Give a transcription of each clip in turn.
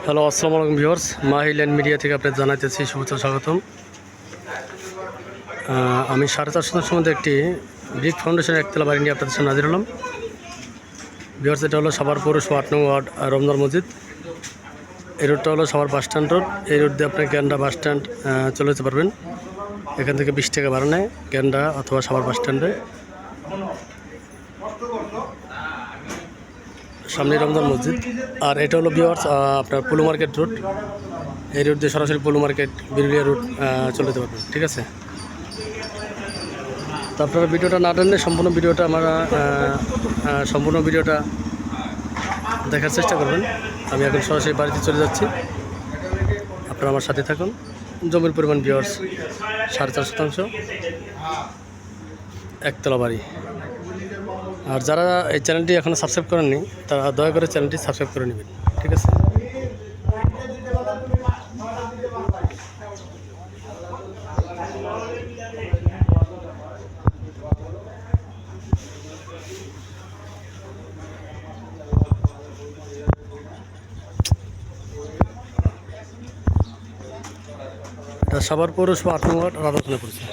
Hello, আসসালামু আলাইকুম viewers. মাহিল্যান্ড media থেকে আপনাদের জানাইতেছি শুভেচ্ছা স্বাগতম। আমি 4.5 শতাংশের মধ্যে একটি ব্রিক ফাউন্ডেশনের একতলা বাড়ি নিয়ে আপনাদের সামনে হাজির হলাম। ভিউয়ার্স, এটা হলো সাভার পৌরসভা 8 নং ওয়ার্ড রমজান মসজিদ। এই রোডটা হলো সাভার বাস স্ট্যান্ড রোড। এই রোড দিয়ে আপনি গ্যান্ডা বাস স্ট্যান্ড চলে যেতে পারবেন। এখান থেকে 20 টাকা ভাড়া নেয় গ্যান্ডা অথবা সাভার বাস স্ট্যান্ডে। সামনে রমজান মসজিদ। আর এটা হলো ভিউয়ার্স আপনার পলু মার্কেট রোড। এই রোড দিয়ে সরাসরি পলু মার্কেট বিরুলিয়া রোড চলে যেতে পারবেন। ঠিক আছে, তো আপনারা ভিডিওটা না টানলে সম্পূর্ণ ভিডিওটা দেখার চেষ্টা করবেন। আমি এখন সরাসরি বাড়িতে চলে যাচ্ছি, আপনারা আমার সাথে থাকুন। জমির পরিমাণ ভিউয়ার্স 4.5 শতাংশ, একতলা বাড়ি। আর যারা এই চ্যানেলটি এখনও সাবস্ক্রাইব করেননি তারা দয়া করে চ্যানেলটি সাবস্ক্রাইব করে নেবেন। ঠিক আছে, এটা সাভার পৌরসভা 8 নং ওয়ার্ড রাধাখানে পড়ছে।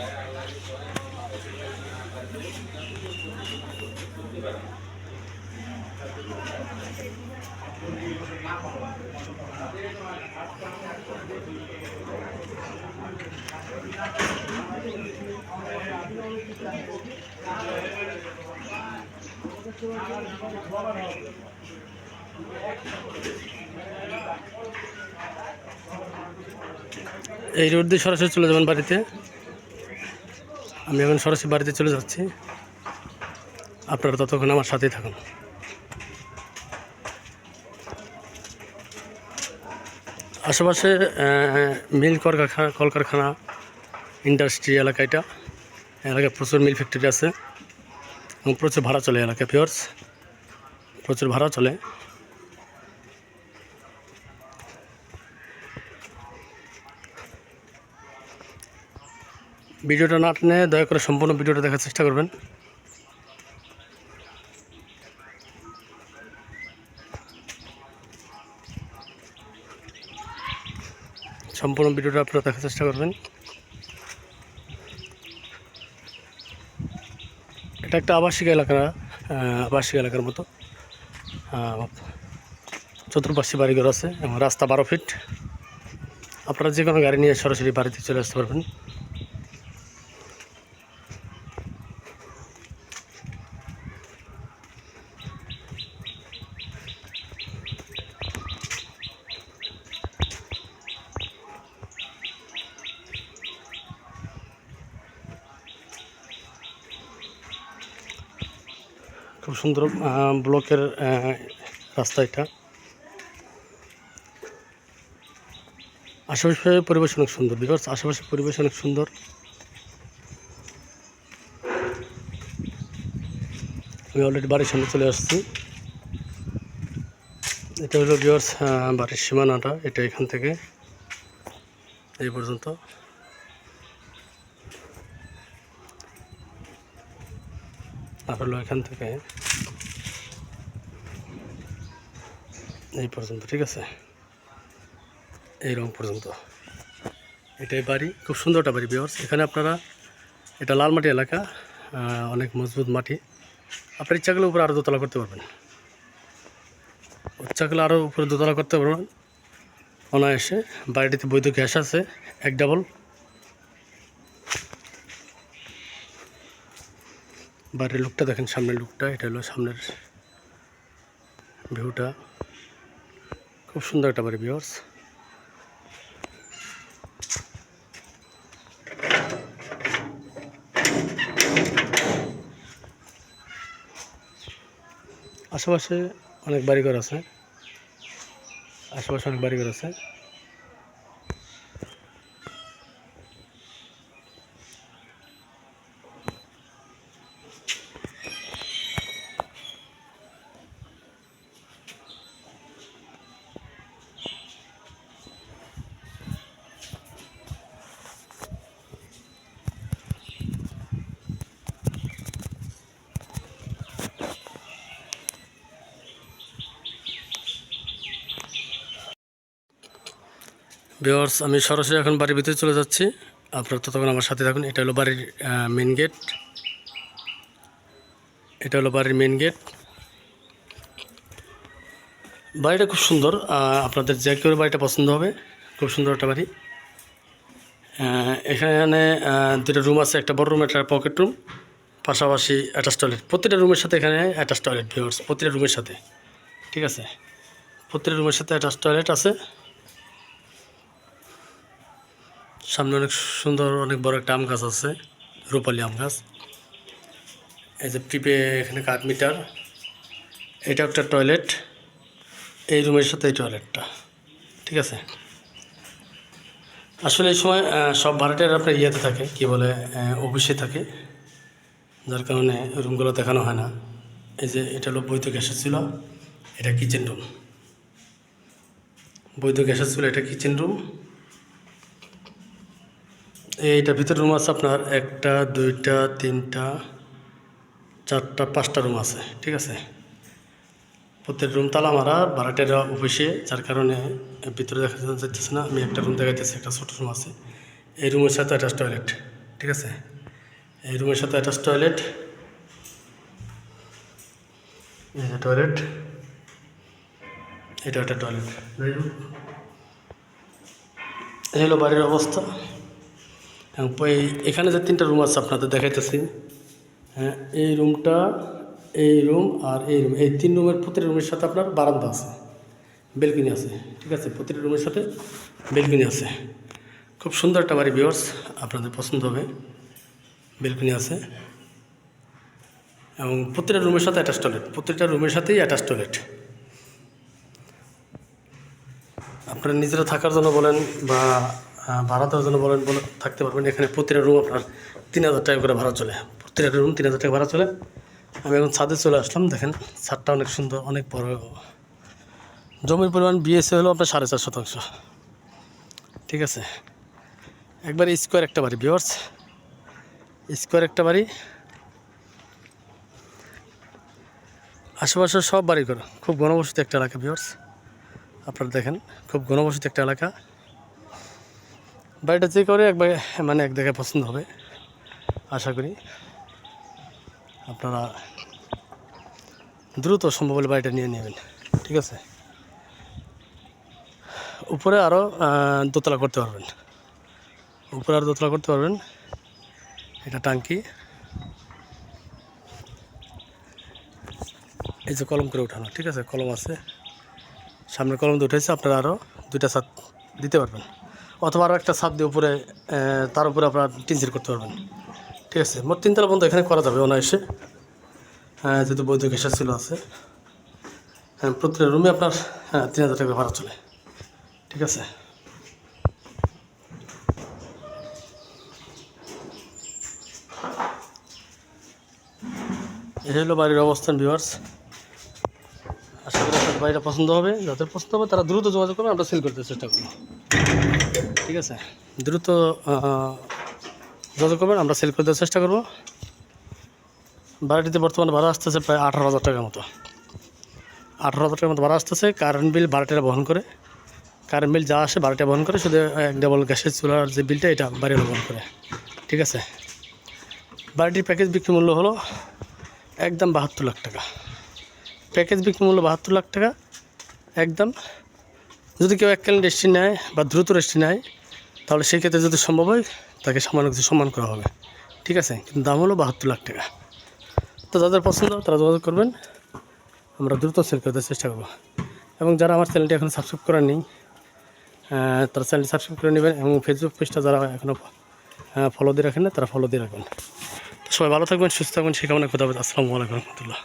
এই রোড দিয়ে সরাসরি চলে যাবেন বাড়িতে। আমি এখন সরাসরি বাড়িতে চলে যাচ্ছি, আপনারা ততক্ষণ আমার সাথেই থাকুন। আশেপাশে মিল কলকারখানা ইন্ডাস্ট্রি এলাকা। এটা এলাকায় প্রচুর মিল ফ্যাক্টরি আছে এবং প্রচুর ভাড়া চলে এলাকায় ভিউয়ার্স, প্রচুর ভাড়া চলে। ভিডিওটা না টেনে দয়া করে সম্পূর্ণ ভিডিওটা দেখার চেষ্টা করবেন। সম্পূর্ণ ভিডিওটা আপনারা দেখার চেষ্টা করবেন। এটা একটা আবাসিক এলাকার মতো। চতুর্পাশে বাড়িঘর আছে এবং রাস্তা 12 ফিট। আপনারা যে কোনো গাড়ি নিয়ে সরাসরি বাড়িতে চলে আসতে পারবেন। খুব সুন্দর ব্লকের রাস্তা এটা। আশেপাশে পরিবেশ অনেক সুন্দর বিকজ আশেপাশে পরিবেশ অনেক সুন্দর। আমি অলরেডি বাড়ির সামনে চলে আসছি। এটা হলো ভিউয়ার্স বাড়ির সীমানাটা। এটা এখান থেকে এই পর্যন্ত। আর হলো এখান থেকে এই পর্যন্ত। ঠিক আছে, এই রং পর্যন্ত এটাই বাড়ি। খুব সুন্দর একটা বাড়ি ভিউয়ার্স। এখানে আপনারা, এটা লাল মাটি এলাকা, অনেক মজবুত মাটি। আপনার ইচ্ছা করলে উপরে আরও দোতলা করতে পারবেন, ইচ্ছা করলে আরও উপরে দোতলা করতে পারবেন অনায়াসে। বাড়িটিতে বৈধ গ্যাস আছে 1 ডাবল। বাড়ির লুকটা দেখেন, সামনের লুকটা। এটা হলো সামনের ভিউটা। খুব সুন্দর একটা বাড়ি ভিউয়ার্স। আশেপাশে অনেক বাড়িঘর আছে। ভিউয়ার্স, আমি সরাসরি এখন বাড়ির ভিতরে চলে যাচ্ছি, আপনারা ততক্ষণ আমার সাথে থাকুন। এটা হলো বাড়ির মেন গেট। এটা হলো বাড়ির মেন গেট। বাড়িটা খুব সুন্দর, আপনাদের যে কেউ বাড়িটা পছন্দ হবে। খুব সুন্দর একটা বাড়ি। এখানে দুটো রুম আছে, একটা বড় রুম, একটা পকেট রুম, পাশাপাশি অ্যাটাচ টয়লেট। প্রতিটা রুমের সাথে এখানে অ্যাটাচ টয়লেট ভিউয়ার্স, প্রতিটা রুমের সাথে। ঠিক আছে, প্রতিটা রুমের সাথে অ্যাটাচ টয়লেট আছে। সামনে অনেক সুন্দর, অনেক বড় একটা আম গাছ আছে, রূপালী আম গাছ। এই যে প্রিপে এখানে কাঠ মিটার। এটা একটা টয়লেট, এই রুমের সাথে এই টয়লেটটা। ঠিক আছে, আসলে এই সময় সব ভাড়াটিয়ার আপনার ইয়েতে থাকে, কি বলে, অফিসে থাকে, যার কারণে রুমগুলো দেখানো হয় না। এই যে এটা হলো বৈধ গ্যাসের ছিল, এটা কিচেন রুম। বৈধ গ্যাসের ছিল, এটা কিচেন রুম। এইটার ভিতরে রুম আছে আপনার 1টা 2টা 3টা 4টা 5টা রুম আছে। ঠিক আছে, প্রত্যেক রুম তালা মারা, ভাড়াটেরা অফিসে, যার কারণে ভিতরে দেখা যাচ্ছে না। আমি একটা রুম দেখাইতেছি, একটা ছোটো রুম আছে। এই রুমের সাথে অ্যাটাচ টয়লেট। ঠিক আছে, এই রুমের সাথে অ্যাটাচ টয়লেট। এই যে টয়লেট, এটা একটা টয়লেট। এই হলো বাড়ির অবস্থা। এখানে যে 3টা রুম আছে আপনাদের দেখাইতেছি। হ্যাঁ, এই রুমটা, এই রুম আর এই রুম, এই 3 রুমের প্রতিটা রুমের সাথে আপনার বারান্দা আছে, বেলকনি আছে। ঠিক আছে, প্রতিটা রুমের সাথে বেলকনি আছে। খুব সুন্দর একটা বাড়ি ভিউয়ার্স, আপনাদের পছন্দ হবে। বেলকনি আছে এবং প্রতিটা রুমের সাথে অ্যাটাচ টয়লেট, প্রতিটা রুমের সাথেই অ্যাটাচ টয়লেট। আপনারা নিজেরা থাকার জন্য বলেন বা ভাড়া দেওয়ার জন্য বলেন, থাকতে পারবেন। এখানে প্রতিটা রুম আপনার 3000 টাকা করে ভাড়া চলে, প্রতিটা রুম 3000 টাকা ভাড়া চলে। আমি এখন ছাদে চলে আসলাম, দেখেন ছাদটা অনেক সুন্দর, অনেক বড়। জমির পরিমাণ বিএসএ হলো আপনার 4.5 শতাংশ। ঠিক আছে, একবার স্কোয়ার একটা বাড়ি ভিউয়ার্স, স্কোয়ার একটা বাড়ি। আশেপাশে সব বাড়ি ঘর, খুব ঘনবসতি একটা এলাকা ভিউয়ার্স। আপনারা দেখেন, খুব ঘনবসতি একটা এলাকা। বাড়িটা যে করে একবার মানে এক জায়গায় পছন্দ হবে, আশা করি। আপনারা দ্রুত সম্ভব হলে বাড়িটা নিয়ে নেবেন। ঠিক আছে, উপরে আরও দোতলা করতে পারবেন, উপরে আরও দোতলা করতে পারবেন। এটা টাঙ্কি। এই যে কলম করে উঠানো। ঠিক আছে, কলম আছে, সামনে কলম দিয়ে উঠেছে। আপনারা আরও 2টা ছাদ দিতে পারবেন, অথবা আরও একটা ছাদ দিয়ে উপরে, তার উপরে আপনারা টিনসিল করতে পারবেন। ঠিক আছে, মোট 3 তলা পর্যন্ত এখানে করা যাবে অনায়াসে, যেহেতু বৈধ গ্যাসের ছিল আছে। প্রতিটা রুমে আপনার 3000 টাকা ভাড়া চলে। ঠিক আছে, এই হলো বাড়ির অবস্থান ভিউয়ার্স। আশা করি আপনার বাড়িটা পছন্দ হবে। যাদের পছন্দ হবে তারা দ্রুত যোগাযোগ করবেন, আমরা সেল করতে চেষ্টা করব। ঠিক আছে, দ্রুত যোগাযোগ করবেন, আমরা সেল করতে চেষ্টা করব। বাড়িটিতে বর্তমানে ভাড়া আসতেছে প্রায় 18,000 টাকার মতো। 18,000 টাকার মতো ভাড়া আসতেছে। কারেন্ট বিল ভাড়াটিরা বহন করে, কারেন্ট বিল যা আসে ভাড়াটিয়া বহন করে, শুধু 1 ডাবল গ্যাসের চুলার যে বিলটা, এটা বাড়িওয়ালা বহন করে। ঠিক আছে, বাড়িটির প্যাকেজ বিক্রি মূল্য হলো একদম 72 লাখ টাকা। প্যাকেজ বিক্রি মূল্য 72 লাখ টাকা একদম। যদি কেউ এককালীন রেজিস্ট্রি নেয় বা দ্রুত রেজিস্ট্রি নেয়, তাহলে সেই ক্ষেত্রে যদি সম্ভব হয় তাকে সামান্য কিছু সম্মান করা হবে। ঠিক আছে, কিন্তু দাম হলো 72 লাখ টাকা। তো যাদের পছন্দ তারা যোগাযোগ করবেন, আমরা দ্রুত সেল করতে চেষ্টা করব। এবং যারা আমার চ্যানেলটি এখন সাবস্ক্রাইব করার নেই, তারা চ্যানেলটি সাবস্ক্রাইব করে নেবেন। এবং ফেসবুক পেজটা যারা এখনও ফলো দিয়ে রাখেন না, তারা ফলো দিয়ে রাখবেন। সবাই ভালো থাকবেন, সুস্থ থাকবেন, সেই কামনা করতে হবে। আসসালামু আলাইকুম রহমতুল্লাহ।